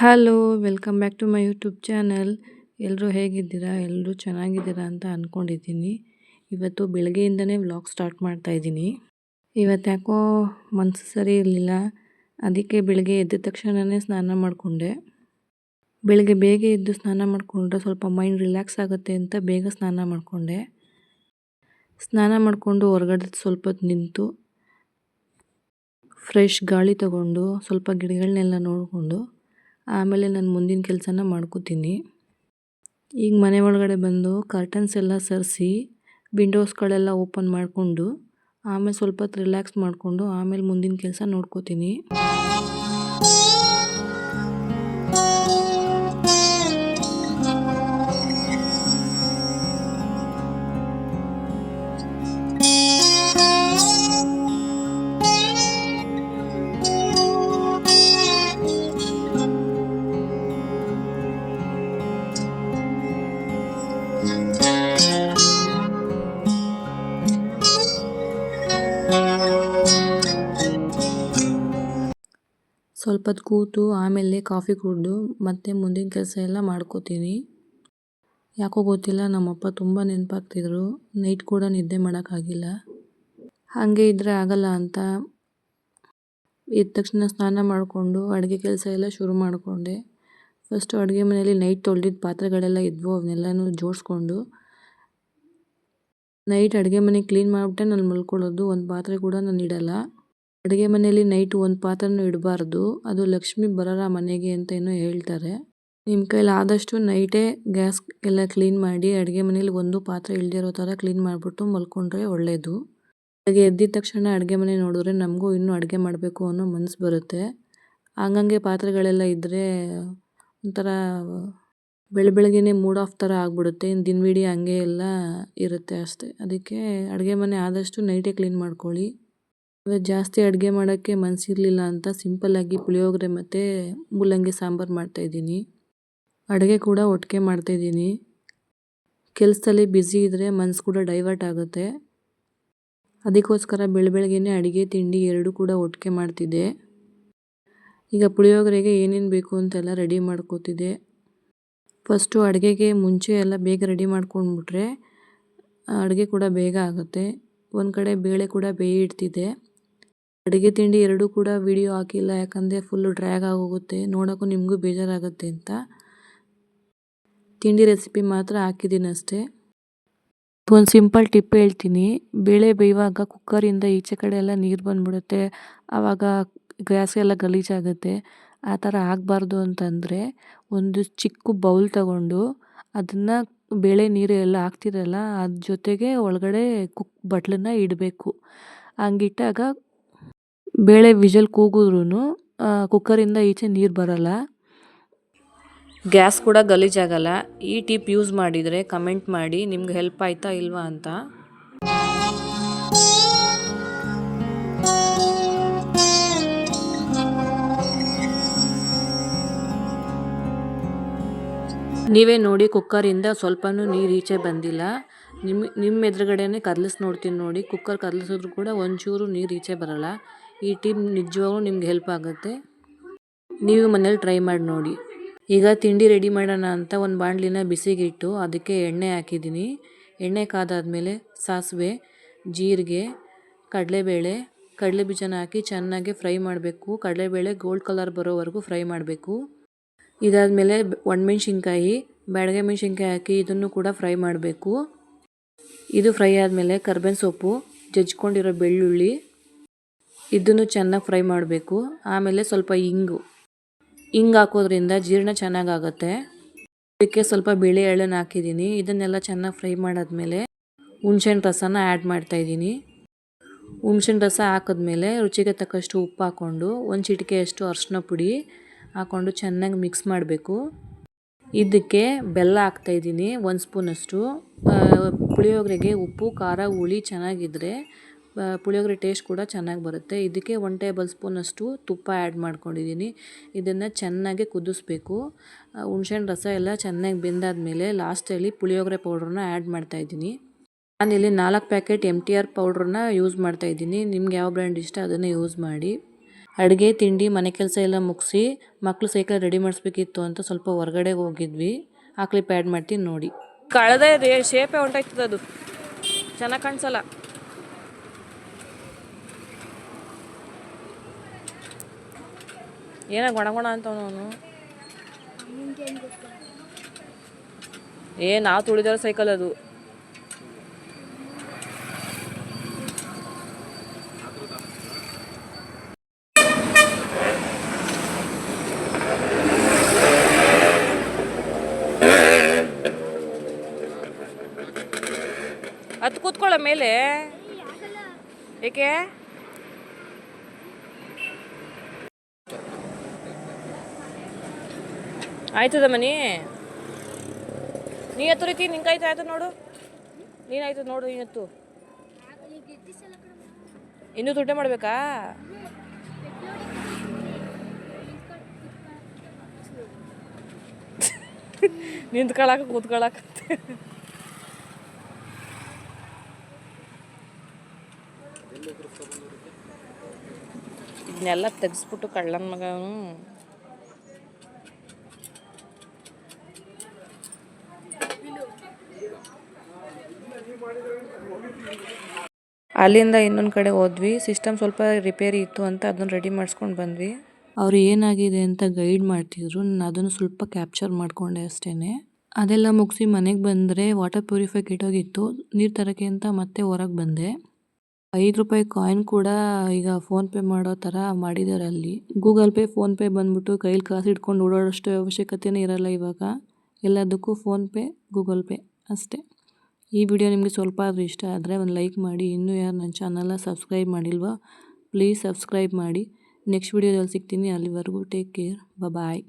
Hello, welcome back to my YouTube channel. ಎಲ್ಲರೂ ಹೇಗಿದ್ದೀರಾ? ಎಲ್ಲರೂ ಚೆನ್ನಾಗಿದ್ದೀರಾ ಅಂತ ಅಂದ್ಕೊಂಡಿದ್ದೀನಿ. ಇವತ್ತು ಬೆಳಗ್ಗೆಯಿಂದನೇ ವ್ಲಾಗ್ ಸ್ಟಾರ್ಟ್ ಮಾಡ್ತಾಯಿದ್ದೀನಿ. ಇವತ್ತು ಯಾಕೋ ಮನಸ್ಸು ಸರಿ ಇರಲಿಲ್ಲ. ಅದಕ್ಕೆ ಬೆಳಗ್ಗೆ ಎದ್ದ ತಕ್ಷಣವೇ ಸ್ನಾನ ಮಾಡಿಕೊಂಡೆ. ಬೆಳಗ್ಗೆ ಬೇಗ ಎದ್ದು ಸ್ನಾನ ಮಾಡಿಕೊಂಡ್ರೆ ಸ್ವಲ್ಪ ಮೈಂಡ್ ರಿಲ್ಯಾಕ್ಸ್ ಆಗುತ್ತೆ ಅಂತ ಬೇಗ ಸ್ನಾನ ಮಾಡಿಕೊಂಡೆ. ಸ್ನಾನ ಮಾಡಿಕೊಂಡು ಹೊರಗಡೆ ಸ್ವಲ್ಪ ಹೊತ್ತು ನಿಂತು ಫ್ರೆಶ್ ಗಾಳಿ ತಗೊಂಡು ಸ್ವಲ್ಪ ಗಿಡಗಳನ್ನೆಲ್ಲ ನೋಡಿಕೊಂಡು ಆಮೇಲೆ ನಾನು ಮುಂದಿನ ಕೆಲಸನ ಮಾಡ್ಕೋತೀನಿ. ಈಗ ಮನೆ ಒಳಗಡೆ ಬಂದು ಕರ್ಟನ್ಸ್ ಎಲ್ಲ ಸರಿಸಿ ವಿಂಡೋಸ್ಗಳೆಲ್ಲ ಓಪನ್ ಮಾಡಿಕೊಂಡು ಆಮೇಲೆ ಸ್ವಲ್ಪ ಹೊತ್ತು ರಿಲ್ಯಾಕ್ಸ್ ಮಾಡಿಕೊಂಡು ಆಮೇಲೆ ಮುಂದಿನ ಕೆಲಸ ನೋಡ್ಕೋತೀನಿ. ಸ್ವಲ್ಪ ಹೊತ್ತು ಕೂತು ಆಮೇಲೆ ಕಾಫಿ ಕುಡಿದು ಮತ್ತೆ ಮುಂದಿನ ಕೆಲಸ ಎಲ್ಲ ಮಾಡ್ಕೋತೀನಿ. ಯಾಕೋ ಗೊತ್ತಿಲ್ಲ, ನಮ್ಮಪ್ಪ ತುಂಬ ನೆನಪಾಗ್ತಿದ್ರು. ನೈಟ್ ಕೂಡ ನಿದ್ದೆ ಮಾಡೋಕ್ಕಾಗಿಲ್ಲ. ಹಾಗೆ ಇದ್ದರೆ ಆಗಲ್ಲ ಅಂತ ಎದ್ದ ತಕ್ಷಣ ಸ್ನಾನ ಮಾಡಿಕೊಂಡು ಅಡುಗೆ ಕೆಲಸ ಎಲ್ಲ ಶುರು ಮಾಡಿಕೊಂಡೆ. ಫಸ್ಟು ಅಡುಗೆ ಮನೆಯಲ್ಲಿ ನೈಟ್ ತೊಳೆದಿದ್ದ ಪಾತ್ರೆಗಳೆಲ್ಲ ಇದ್ವು, ಅವನ್ನೆಲ್ಲನೂ ಜೋಡಿಸ್ಕೊಂಡು ನೈಟ್ ಅಡುಗೆ ಮನೆ ಕ್ಲೀನ್ ಮಾಡಿಬಿಟ್ಟೆ ನಾನು ಮಲ್ಕೊಳ್ಳೋದು. ಒಂದು ಪಾತ್ರೆ ಕೂಡ ನಾನು ಇಡಲ್ಲ. ಅಡುಗೆ ಮನೆಯಲ್ಲಿ ನೈಟ್ ಒಂದು ಪಾತ್ರೆನೂ ಇಡಬಾರ್ದು, ಅದು ಲಕ್ಷ್ಮಿ ಬರಲ್ಲ ಮನೆಗೆ ಅಂತ ಏನೋ ಹೇಳ್ತಾರೆ. ನಿಮ್ಮ ಕೈಲಿ ಆದಷ್ಟು ನೈಟೇ ಗ್ಯಾಸ್ ಎಲ್ಲ ಕ್ಲೀನ್ ಮಾಡಿ ಅಡುಗೆ ಮನೇಲಿ ಒಂದು ಪಾತ್ರೆ ಇಲ್ಲದಿರೋ ಥರ ಕ್ಲೀನ್ ಮಾಡಿಬಿಟ್ಟು ಮಲ್ಕೊಂಡ್ರೆ ಒಳ್ಳೆಯದು. ಬೆಳಗ್ಗೆ ಎದ್ದಿದ ತಕ್ಷಣ ಅಡುಗೆ ಮನೆ ನೋಡಿದ್ರೆ ನಮಗೂ ಇನ್ನೂ ಅಡುಗೆ ಮಾಡಬೇಕು ಅನ್ನೋ ಮನಸ್ಸು ಬರುತ್ತೆ. ಹಂಗಂಗೆ ಪಾತ್ರೆಗಳೆಲ್ಲ ಇದ್ದರೆ ಒಂಥರ ಬೆಳಗ್ಗೆನೇ ಮೂಡ್ ಆಫ್ ಥರ ಆಗಿಬಿಡುತ್ತೆ. ಇನ್ನು ದಿನವಿಡೀ ಹಂಗೆ ಎಲ್ಲ ಇರುತ್ತೆ ಅಷ್ಟೇ. ಅದಕ್ಕೆ ಅಡುಗೆ ಮನೆ ಆದಷ್ಟು ನೈಟೇ ಕ್ಲೀನ್ ಮಾಡ್ಕೊಳ್ಳಿ. ಇವತ್ತು ಜಾಸ್ತಿ ಅಡುಗೆ ಮಾಡೋಕ್ಕೆ ಮನಸ್ಸಿರಲಿಲ್ಲ ಅಂತ ಸಿಂಪಲ್ಲಾಗಿ ಪುಳಿಯೋಗರೆ ಮತ್ತು ಮೂಲಂಗಿ ಸಾಂಬಾರು ಮಾಡ್ತಾಯಿದ್ದೀನಿ. ಅಡುಗೆ ಕೂಡ ಒಟ್ಟಿಗೆ ಮಾಡ್ತಾಯಿದ್ದೀನಿ. ಕೆಲಸದಲ್ಲಿ ಬ್ಯುಸಿ ಇದ್ದರೆ ಮನಸ್ಸು ಕೂಡ ಡೈವರ್ಟ್ ಆಗುತ್ತೆ. ಅದಕ್ಕೋಸ್ಕರ ಬೆಳಗ್ಗೆನೇ ಅಡುಗೆ ತಿಂಡಿ ಎರಡೂ ಕೂಡ ಒಟ್ಟಿಗೆ ಮಾಡ್ತಿದ್ದೆ. ಈಗ ಪುಳಿಯೋಗರೆಗೆ ಏನೇನು ಬೇಕು ಅಂತೆಲ್ಲ ರೆಡಿ ಮಾಡ್ಕೋತಿದ್ದೆ. ಫಸ್ಟು ಅಡುಗೆಗೆ ಮುಂಚೆ ಎಲ್ಲ ಬೇಗ ರೆಡಿ ಮಾಡ್ಕೊಂಡ್ಬಿಟ್ರೆ ಅಡುಗೆ ಕೂಡ ಬೇಗ ಆಗುತ್ತೆ. ಒಂದು ಕಡೆ ಬೇಳೆ ಕೂಡ ಇಡ್ತಿದ್ದೆ. ಅಡುಗೆ ತಿಂಡಿ ಎರಡೂ ಕೂಡ ವಿಡಿಯೋ ಹಾಕಿಲ್ಲ, ಯಾಕಂದರೆ ಫುಲ್ಲು ಡ್ರ್ಯಾಗ್ ಆಗೋಗುತ್ತೆ, ನೋಡೋಕ್ಕೂ ನಿಮಗೂ ಬೇಜಾರಾಗುತ್ತೆ ಅಂತ. ತಿಂಡಿ ರೆಸಿಪಿ ಮಾತ್ರ ಹಾಕಿದ್ದೀನಿ ಅಷ್ಟೇ. ಒಂದು ಸಿಂಪಲ್ ಟಿಪ್ ಹೇಳ್ತೀನಿ. ಬೇಳೆ ಬೇಯುವಾಗ ಕುಕ್ಕರಿಂದ ಈಚೆ ಕಡೆ ಎಲ್ಲ ನೀರು ಬಂದುಬಿಡುತ್ತೆ, ಆವಾಗ ಗ್ಯಾಸ್ ಎಲ್ಲ ಗಲೀಜಾಗುತ್ತೆ. ಆ ಥರ ಆಗಬಾರ್ದು ಅಂತಂದರೆ ಒಂದು ಚಿಕ್ಕ ಬೌಲ್ ತಗೊಂಡು ಅದನ್ನು ಬೇಳೆ ನೀರು ಎಲ್ಲ ಹಾಕ್ತಿರಲ್ಲ ಅದ್ರ ಜೊತೆಗೆ ಒಳಗಡೆ ಬಟ್ಲನ್ನ ಇಡಬೇಕು. ಹಂಗಿಟ್ಟಾಗ ಬೇಳೆ ವಿಷಲ್ ಕೂಗಿದ್ರೂ ಕುಕ್ಕರಿಂದ ಈಚೆ ನೀರು ಬರಲ್ಲ, ಗ್ಯಾಸ್ ಕೂಡ ಗಲೀಜಾಗಲ್ಲ. ಈ ಟಿಪ್ ಯೂಸ್ ಮಾಡಿದರೆ ಕಮೆಂಟ್ ಮಾಡಿ ನಿಮ್ಗೆ ಹೆಲ್ಪ್ ಆಯ್ತಾ ಇಲ್ವಾ ಅಂತ. ನೀವೇ ನೋಡಿ, ಕುಕ್ಕರಿಂದ ಸ್ವಲ್ಪನೂ ನೀರು ಈಚೆ ಬಂದಿಲ್ಲ. ನಿಮ್ಮ ಎದುರುಗಡೆನೇ ಕದಲಿಸಿ ನೋಡ್ತೀನಿ ನೋಡಿ. ಕುಕ್ಕರ್ ಕದಲಿಸಿದ್ರು ಕೂಡ ಒಂಚೂರು ನೀರು ಈಚೆ ಬರಲ್ಲ. ಈ ಟಿಪ್ ನಿಜವಾಗ್ಲೂ ನಿಮ್ಗೆ ಹೆಲ್ಪ್ ಆಗುತ್ತೆ. ನೀವು ಮನೇಲಿ ಟ್ರೈ ಮಾಡಿ ನೋಡಿ. ಈಗ ತಿಂಡಿ ರೆಡಿ ಮಾಡೋಣ ಅಂತ ಒಂದು ಬಾಣಲಿನ ಬಿಸಿಗಿಟ್ಟು ಅದಕ್ಕೆ ಎಣ್ಣೆ ಹಾಕಿದ್ದೀನಿ. ಎಣ್ಣೆ ಕಾದಾದ್ಮೇಲೆ ಸಾಸಿವೆ, ಜೀರಿಗೆ, ಕಡಲೆ ಬೀಜನ ಹಾಕಿ ಚೆನ್ನಾಗಿ ಫ್ರೈ ಮಾಡಬೇಕು. ಕಡಲೆಬೇಳೆ ಗೋಲ್ಡ್ ಕಲರ್ ಬರೋವರೆಗೂ ಫ್ರೈ ಮಾಡಬೇಕು. ಇದಾದಮೇಲೆ ಒಣಮೆಣ್ಸಿನ್ಕಾಯಿ, ಬ್ಯಾಡಗೆ ಮೆಣಸಿನ್ಕಾಯಿ ಹಾಕಿ ಇದನ್ನು ಕೂಡ ಫ್ರೈ ಮಾಡಬೇಕು. ಇದು ಫ್ರೈ ಆದಮೇಲೆ ಕರ್ಬೇವಿನ ಸೊಪ್ಪು, ಜಜ್ಕೊಂಡಿರೋ ಬೆಳ್ಳುಳ್ಳಿ, ಇದನ್ನು ಚೆನ್ನಾಗಿ ಫ್ರೈ ಮಾಡಬೇಕು. ಆಮೇಲೆ ಸ್ವಲ್ಪ ಹಿಂಗು ಹಾಕೋದ್ರಿಂದ ಜೀರ್ಣ ಚೆನ್ನಾಗಾಗುತ್ತೆ. ಇದಕ್ಕೆ ಸ್ವಲ್ಪ ಬಿಳಿ ಎಳ್ಳನ್ನು ಹಾಕಿದ್ದೀನಿ. ಇದನ್ನೆಲ್ಲ ಚೆನ್ನಾಗಿ ಫ್ರೈ ಮಾಡಾದ್ಮೇಲೆ ಹುಣ್ಸೆಹಣ್ಣು ರಸನ ಆ್ಯಡ್ ಮಾಡ್ತಾಯಿದ್ದೀನಿ. ಹುಣ್ಸೆಹಣ್ಣು ರಸ ಹಾಕಿದ್ಮೇಲೆ ರುಚಿಗೆ ತಕ್ಕಷ್ಟು ಉಪ್ಪು ಹಾಕ್ಕೊಂಡು ಒಂದು ಚಿಟಿಕೆಯಷ್ಟು ಅರಿಶಿನ ಪುಡಿ ಹಾಕ್ಕೊಂಡು ಚೆನ್ನಾಗಿ ಮಿಕ್ಸ್ ಮಾಡಬೇಕು. ಇದಕ್ಕೆ ಬೆಲ್ಲ ಹಾಕ್ತಾಯಿದ್ದೀನಿ 1 ಸ್ಪೂನಷ್ಟು. ಪುಳಿಯೋಗರೆಗೆ ಉಪ್ಪು, ಖಾರ, ಹುಳಿ ಚೆನ್ನಾಗಿದ್ದರೆ ಪುಳಿಯೋಗರೆ ಟೇಸ್ಟ್ ಕೂಡ ಚೆನ್ನಾಗಿ ಬರುತ್ತೆ. ಇದಕ್ಕೆ 1 ಟೇಬಲ್ ಸ್ಪೂನಷ್ಟು ತುಪ್ಪ ಆ್ಯಡ್ ಮಾಡ್ಕೊಂಡಿದ್ದೀನಿ. ಇದನ್ನು ಚೆನ್ನಾಗಿ ಕುದಿಸ್ಬೇಕು. ಹುಣ್ಸೆಹಣ್ಣು ರಸ ಎಲ್ಲ ಚೆನ್ನಾಗಿ ಬೆಂದಾದಮೇಲೆ ಲಾಸ್ಟಲ್ಲಿ ಪುಳಿಯೋಗರೆ ಪೌಡ್ರನ್ನ ಆ್ಯಡ್ ಮಾಡ್ತಾಯಿದ್ದೀನಿ. ನಾನಿಲ್ಲಿ 4 ಪ್ಯಾಕೆಟ್ MTR ಪೌಡ್ರನ್ನ ಯೂಸ್ ಮಾಡ್ತಾಯಿದ್ದೀನಿ. ನಿಮ್ಗೆ ಯಾವ ಬ್ರ್ಯಾಂಡ್ ಇಷ್ಟ ಅದನ್ನೇ ಯೂಸ್ ಮಾಡಿ. ಅಡುಗೆ ತಿಂಡಿ ಮನೆ ಕೆಲಸ ಎಲ್ಲ ಮುಗಿಸಿ ಮಕ್ಕಳು ಸೈಕಲ್ ರೆಡಿ ಮಾಡಿಸ್ಬೇಕಿತ್ತು ಅಂತ ಸ್ವಲ್ಪ ಹೊರಗಡೆ ಹೋಗಿದ್ವಿ. ಆ ಕ್ಲಿಪ್ ಆ್ಯಡ್ ಮಾಡ್ತೀನಿ ನೋಡಿ. ಕಳೆದ ಶೇಪೇ ಹೊಂಟಾಯ್ತದ, ಅದು ಚೆನ್ನಾಗಿ ಕಾಣಿಸಲ್ಲ. ಏನ ಗೊಣ ಅಂತ ಅವನು. ನಾವು ತುಳಿದಾರ ಸೈಕಲ್ ಅದು. ಅದು ಕೂತ್ಕೊಳ್ಳೋ ಮೇಲೆ ಏಕೆ? ಆಯ್ತದ ಮನಿ, ನೀ ಎತ್ತು ರೀತಿ ನಿಂಗಾಯ್ತು. ಆಯ್ತದ ನೋಡು, ನೀನಾಯ್ತದ ನೋಡು, ನೀನತ್ತು ಇನ್ನೂ ತುಟ್ಟೆ ಮಾಡ್ಬೇಕಾ? ನಿಂತ್ಕೊಳಕ ಕೂತ್ಕೊಳಕತ್ತೆ. ಇದನ್ನೆಲ್ಲ ತೆಗೆಸ್ಬಿಟ್ಟು ಕಳ್ಳನ ಮಗ ಅಲ್ಲಿಂದ ಇನ್ನೊಂದು ಕಡೆ ಹೋದ್ವಿ. ಸಿಸ್ಟಮ್ ಸ್ವಲ್ಪ ರಿಪೇರಿ ಇತ್ತು ಅಂತ ಅದನ್ನು ರೆಡಿ ಮಾಡಿಸ್ಕೊಂಡು ಬಂದ್ವಿ. ಅವ್ರು ಏನಾಗಿದೆ ಅಂತ ಗೈಡ್ ಮಾಡ್ತಿದ್ರು, ನಾನು ಅದನ್ನು ಸ್ವಲ್ಪ ಕ್ಯಾಪ್ಚರ್ ಮಾಡಿಕೊಂಡೆ ಅಷ್ಟೇ. ಅದೆಲ್ಲ ಮುಗಿಸಿ ಮನೆಗೆ ಬಂದರೆ ವಾಟರ್ ಪ್ಯೂರಿಫೈ ಕೆಟ್ಟೋಗಿತ್ತು. ನೀರು ತರೋಕ್ಕೆ ಅಂತ ಮತ್ತೆ ಹೊರಗೆ ಬಂದೆ. 5 ರೂಪಾಯಿ ಕಾಯಿನ್ ಕೂಡ ಈಗ ಫೋನ್ಪೇ ಮಾಡೋ ಥರ ಮಾಡಿದ್ದಾರೆ ಅಲ್ಲಿ. ಗೂಗಲ್ ಪೇ, ಫೋನ್ಪೇ ಬಂದ್ಬಿಟ್ಟು ಕೈಲಿ ಕಾಸು ಇಟ್ಕೊಂಡು ಓಡಾಡೋಷ್ಟು ಅವಶ್ಯಕತೆಯೇ ಇರಲ್ಲ ಇವಾಗ. ಎಲ್ಲದಕ್ಕೂ ಫೋನ್ಪೇ, ಗೂಗಲ್ ಪೇ ಅಷ್ಟೇ. ಈ ವಿಡಿಯೋ ನಿಮಗೆ ಸ್ವಲ್ಪ ಆದರೂ ಇಷ್ಟ ಆದರೆ ಒಂದು ಲೈಕ್ ಮಾಡಿ. ಇನ್ನೂ ಯಾರು ನನ್ನ ಚಾನಲ್ನ ಸಬ್ಸ್ಕ್ರೈಬ್ ಮಾಡಿಲ್ವೋ ಪ್ಲೀಸ್ ಸಬ್ಸ್ಕ್ರೈಬ್ ಮಾಡಿ. ನೆಕ್ಸ್ಟ್ ವಿಡಿಯೋದಲ್ಲಿ ಸಿಗ್ತೀನಿ. ಅಲ್ಲಿವರೆಗೂ ಟೇಕ್ ಕೇರ್, ಬಾಯ್.